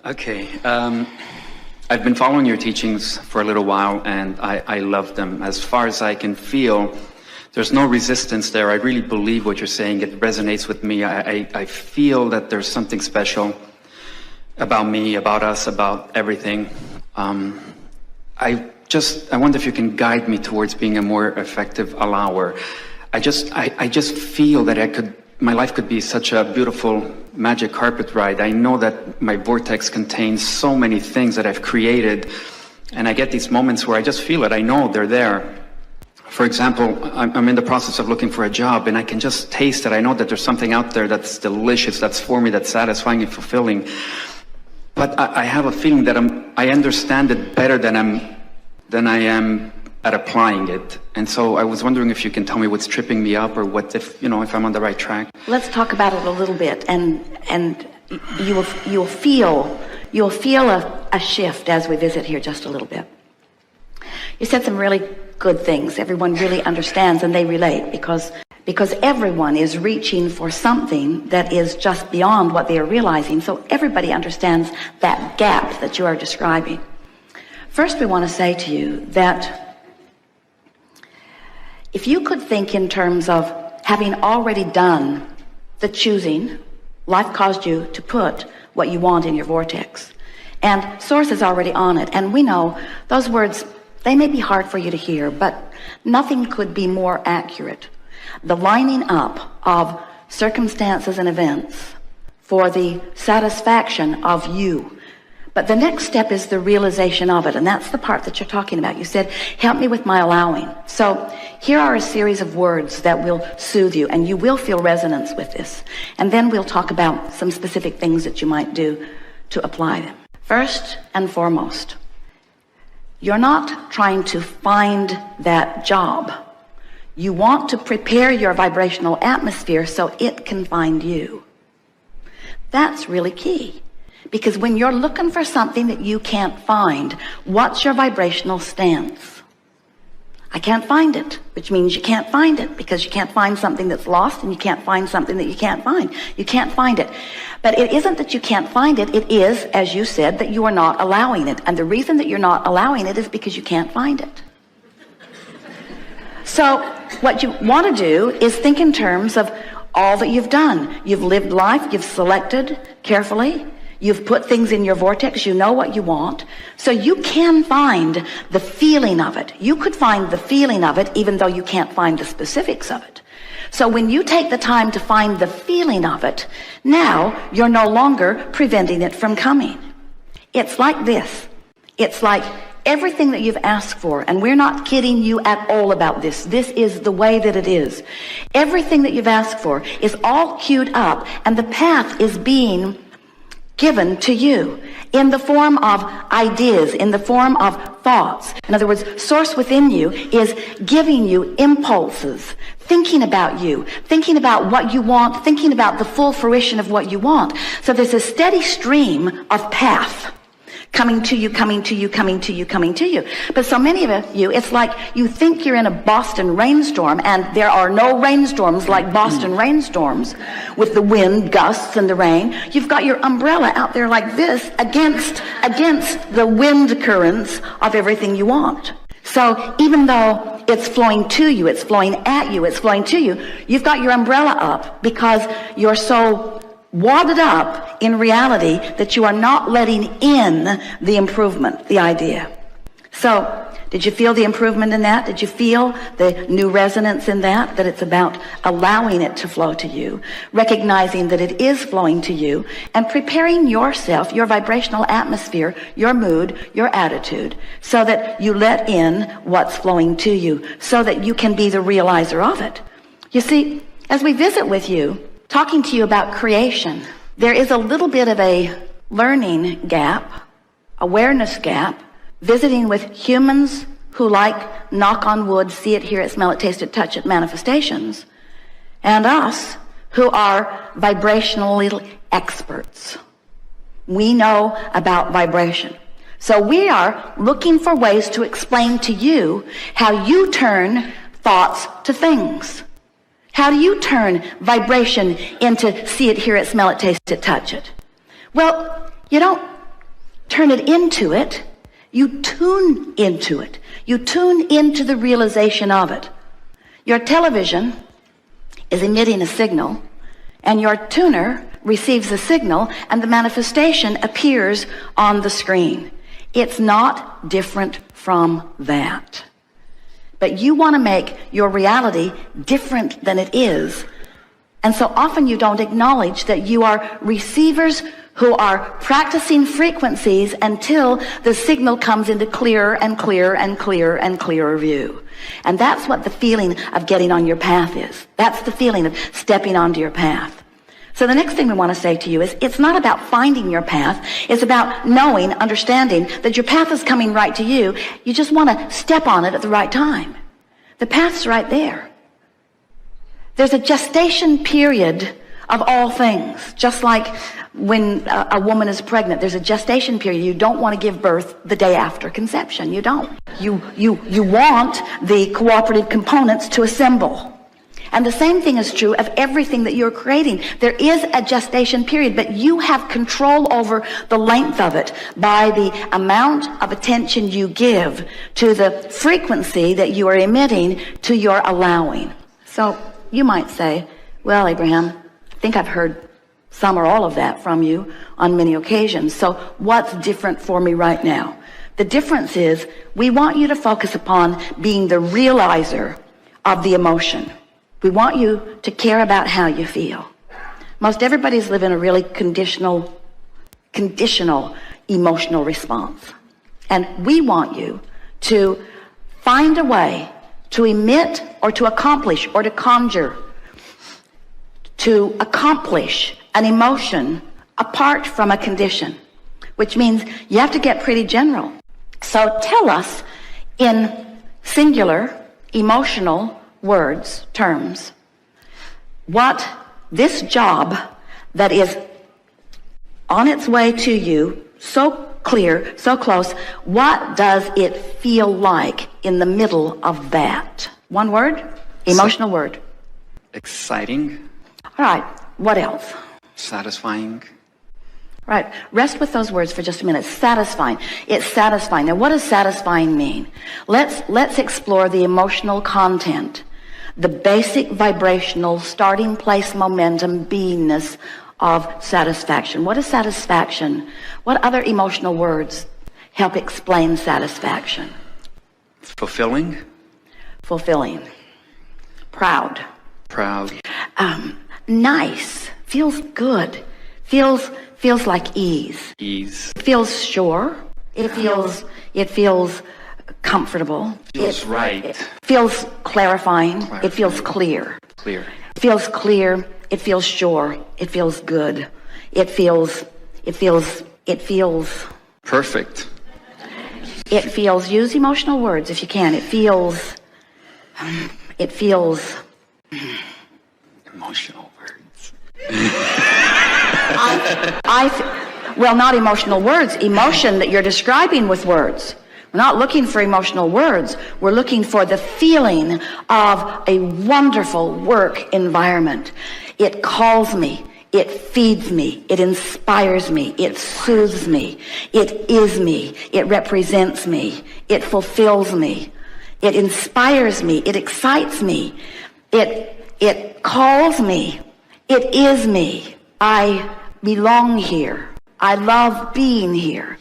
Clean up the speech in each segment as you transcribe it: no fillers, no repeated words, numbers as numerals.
Okay. I've been following your teachings for a little while, and I love them. As far as I can feel, there's no resistance there. I really believe what you're saying. It resonates with me. I feel that there's something special about me, about us, about everything. I wonder if you can guide me towards being a more effective allower. I just feel that my life could be such a beautiful magic carpet ride. I know that my vortex contains so many things that I've created, and I get these moments where I just feel it. I know they're there. For example, I'm in the process of looking for a job, and I can just taste it. I know that there's something out there that's delicious, that's for me, that's satisfying and fulfilling. But I have a feeling that I understand it better than I am at applying it. And so I was wondering if you can tell me what's tripping me up, or if I'm on the right track. Let's talk about it a little bit, and you'll feel a shift as we visit here just a little bit. You said some really good things. Everyone really understands and they relate because everyone is reaching for something that is just beyond what they are realizing. So everybody understands that gap that you are describing. First, we want to say to you that if you could think in terms of having already done the choosing, life caused you to put what you want in your vortex. And Source is already on it. And we know those words, they may be hard for you to hear, but nothing could be more accurate. The lining up of circumstances and events for the satisfaction of you. But the next step is the realization of it, and that's the part that you're talking about. You said, help me with my allowing. So here are a series of words that will soothe you, and you will feel resonance with this. And then we'll talk about some specific things that you might do to apply them. First and foremost, you're not trying to find that job. You want to prepare your vibrational atmosphere so it can find you. That's really key. Because when you're looking for something that you can't find, what's your vibrational stance? I can't find it, which means you can't find it, because you can't find something that's lost, and you can't find something that you can't find. You can't find it. But it isn't that you can't find it. It is, as you said, that you are not allowing it. And the reason that you're not allowing it is because you can't find it. So what you want to do is think in terms of all that you've done. You've lived life. You've selected carefully. You've put things in your vortex. You know what you want. So you can find the feeling of it. You could find the feeling of it even though you can't find the specifics of it. So when you take the time to find the feeling of it, now you're no longer preventing it from coming. It's like this. It's like everything that you've asked for, and we're not kidding you at all about this. This is the way that it is. Everything that you've asked for is all queued up, and the path is being given to you in the form of ideas, in the form of thoughts. In other words, Source within you is giving you impulses, thinking about you, thinking about what you want, thinking about the full fruition of what you want. So there's a steady stream of path coming to you, coming to you, coming to you, coming to you. But so many of you, it's like you think you're in a Boston rainstorm, and there are no rainstorms like Boston rainstorms with the wind, gusts, and the rain. You've got your umbrella out there like this against the wind currents of everything you want. So even though it's flowing to you, it's flowing at you, it's flowing to you, you've got your umbrella up because you're so wadded up in reality that you are not letting in the improvement, the idea. So did you feel the improvement in that? Did you feel the new resonance in that it's about allowing it to flow to you, recognizing that it is flowing to you, and preparing yourself, your vibrational atmosphere, your mood, your attitude, so that you let in what's flowing to you, so that you can be the realizer of it. You see, as we visit with you, talking to you about creation, there is a little bit of a learning gap, awareness gap, visiting with humans who like knock on wood, see it, hear it, smell it, taste it, touch it manifestations, and us who are vibrationally experts. We know about vibration. So we are looking for ways to explain to you how you turn thoughts to things. How do you turn vibration into see it, hear it, smell it, taste it, touch it? Well, you don't turn it into it. You tune into it. You tune into the realization of it. Your television is emitting a signal, and your tuner receives the signal, and the manifestation appears on the screen. It's not different from that. But you want to make your reality different than it is. And so often you don't acknowledge that you are receivers who are practicing frequencies until the signal comes into clearer and clearer and clearer and clearer view. And that's what the feeling of getting on your path is. That's the feeling of stepping onto your path. So the next thing we want to say to you is, it's not about finding your path. It's about knowing, understanding that your path is coming right to you. You just want to step on it at the right time. The path's right there. There's a gestation period of all things. Just like when a woman is pregnant, there's a gestation period. You don't want to give birth the day after conception. You don't. You want the cooperative components to assemble. And the same thing is true of everything that you're creating. There is a gestation period, but you have control over the length of it by the amount of attention you give to the frequency that you are emitting to your allowing. So you might say, well, Abraham, I think I've heard some or all of that from you on many occasions. So what's different for me right now? The difference is we want you to focus upon being the realizer of the emotion. We want you to care about how you feel. Most everybody's living a really conditional emotional response. And we want you to find a way to emit or to accomplish or to conjure, to accomplish an emotion apart from a condition, which means you have to get pretty general. So tell us in singular, emotional words, terms, what this job that is on its way to you, so clear, so close, what does it feel like in the middle of that? One word, emotional word. Exciting. All right, what else? Satisfying. Right, rest with those words for just a minute. Satisfying. It's satisfying. Now, what does satisfying mean? Let's explore the emotional content, the basic vibrational starting place momentum beingness of satisfaction. What is satisfaction? What other emotional words help explain satisfaction? Fulfilling. Fulfilling. Proud. Proud. Nice. Feels good. Feels like ease. Ease. It feels sure. It feels comfortable. Feels right. It feels clarifying. It feels clear. Clear. It feels clear. It feels sure. It feels good. It feels perfect. It feels, use emotional words if you can. It feels emotional words. Well, not emotional words, emotion that you're describing with words. We're not looking for emotional words. We're looking for the feeling of a wonderful work environment. It calls me. It feeds me. It inspires me. It soothes me. It is me. It represents me. It fulfills me. It inspires me. It excites me. It calls me. It is me. I belong here. I love being here.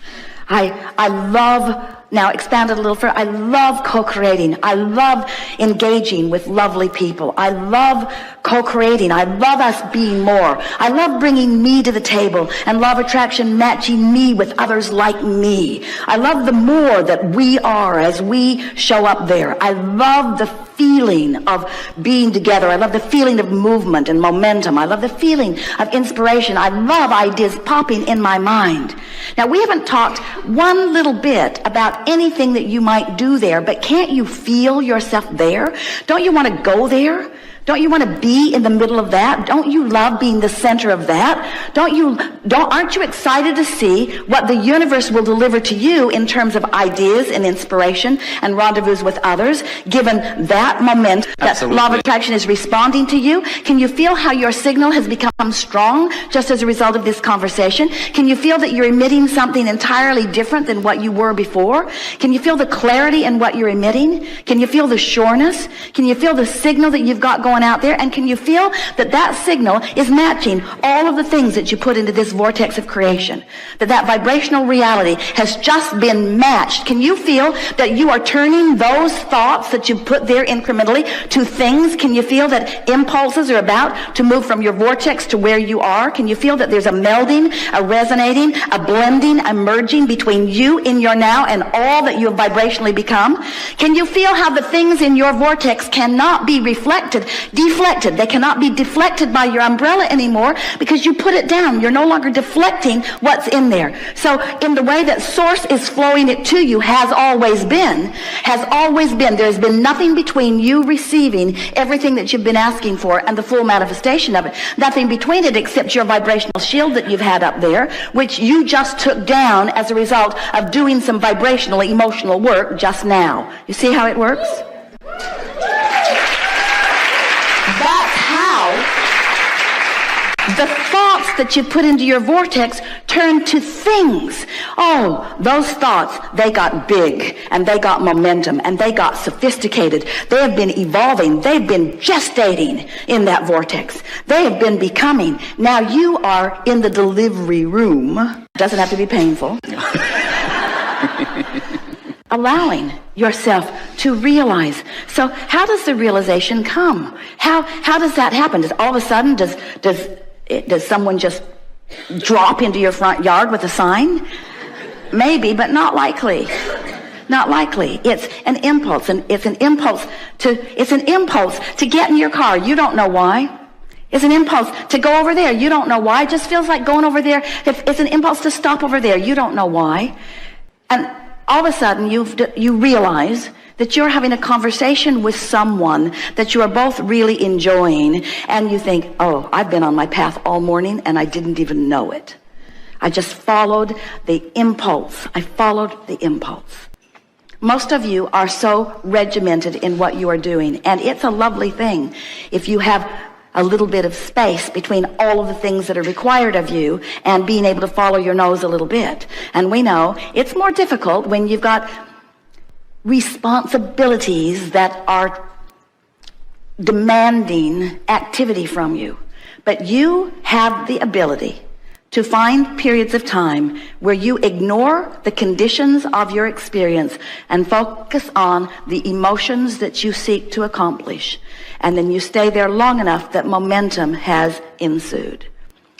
I love, now expand it a little further, I love co-creating. I love engaging with lovely people. I love co-creating. I love us being more. I love bringing me to the table and law of attraction matching me with others like me. I love the more that we are as we show up there. I love the feeling of being together. I love the feeling of movement and momentum. I love the feeling of inspiration. I love ideas popping in my mind. Now, we haven't talked one little bit about anything that you might do there, but can't you feel yourself there? Don't you want to go there? Don't you want to be in the middle of that? Don't you love being the center of that? Aren't you excited to see what the universe will deliver to you in terms of ideas and inspiration and rendezvous with others, given that momentum that law of attraction is responding to you? Can you feel how your signal has become strong just as a result of this conversation? Can you feel that you're emitting something entirely different than what you were before? Can you feel the clarity in what you're emitting? Can you feel the sureness? Can you feel the signal that you've got going out there? And can you feel that that signal is matching all of the things that you put into this vortex of creation? That vibrational reality has just been matched. Can you feel that you are turning those thoughts that you put there incrementally to things? Can you feel that impulses are about to move from your vortex to where you are? Can you feel that there's a melding, a resonating, a blending, a merging between you in your now and all that you have vibrationally become? Can you feel how the things in your vortex cannot be deflected? They cannot be deflected by your umbrella anymore because you put it down. You're no longer deflecting what's in there. So in the way that source is flowing it to you has always been. There's been nothing between you receiving everything that you've been asking for and the full manifestation of it. Nothing between it except your vibrational shield that you've had up there, which you just took down as a result of doing some vibrational, emotional work just now. You see how it works? That's how the thoughts that you put into your vortex turn to things. Oh, those thoughts, they got big, and they got momentum, and they got sophisticated. They have been evolving. They've been gestating in that vortex. They have been becoming. Now you are in the delivery room. It doesn't have to be painful. Allowing yourself to realize. So how does the realization come? How does that happen? Does all of a sudden, does someone just drop into your front yard with a sign? Maybe, but not likely. Not likely. It's an impulse, and it's an impulse to get in your car. You don't know why. It's an impulse to go over there. You don't know why. It just feels like going over there. It's an impulse to stop over there. You don't know why. And all of a sudden, you realize that you're having a conversation with someone that you are both really enjoying, and you think, oh, I've been on my path all morning, and I didn't even know it. I just followed the impulse. Most of you are so regimented in what you are doing, and it's a lovely thing if you have a little bit of space between all of the things that are required of you and being able to follow your nose a little bit. And we know it's more difficult when you've got responsibilities that are demanding activity from you. But you have the ability to find periods of time where you ignore the conditions of your experience and focus on the emotions that you seek to accomplish. And then you stay there long enough that momentum has ensued.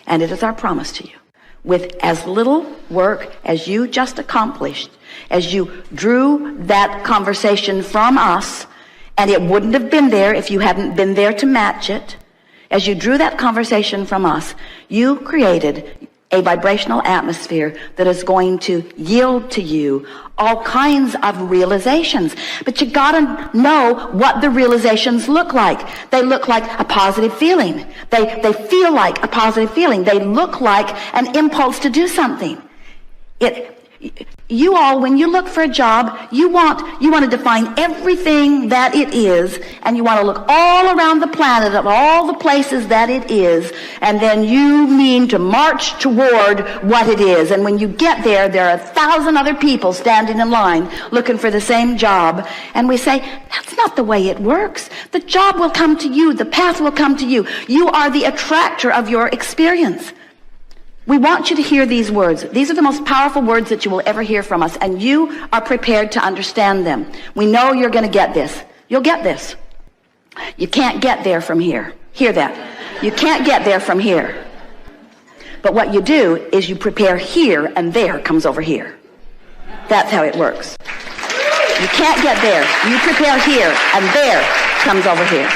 And it is our promise to you, with as little work as you just accomplished, as you drew that conversation from us, and it wouldn't have been there if you hadn't been there to match it. As you drew that conversation from us, you created a vibrational atmosphere that is going to yield to you all kinds of realizations. But you gotta know what the realizations look like. They look like a positive feeling. They feel like a positive feeling. They look like an impulse to do something. You all, when you look for a job, you want to define everything that it is, and you want to look all around the planet of all the places that it is, and then you mean to march toward what it is. And when you get there, there are 1,000 other people standing in line looking for the same job. And we say, that's not the way it works. The job will come to you. The path will come to you. You are the attractor of your experience. We want you to hear these words. These are the most powerful words that you will ever hear from us, and you are prepared to understand them. We know you're going to get this. You'll get this. You can't get there from here. Hear that. You can't get there from here. But what you do is you prepare here, and there comes over here. That's how it works. You can't get there. You prepare here, and there comes over here.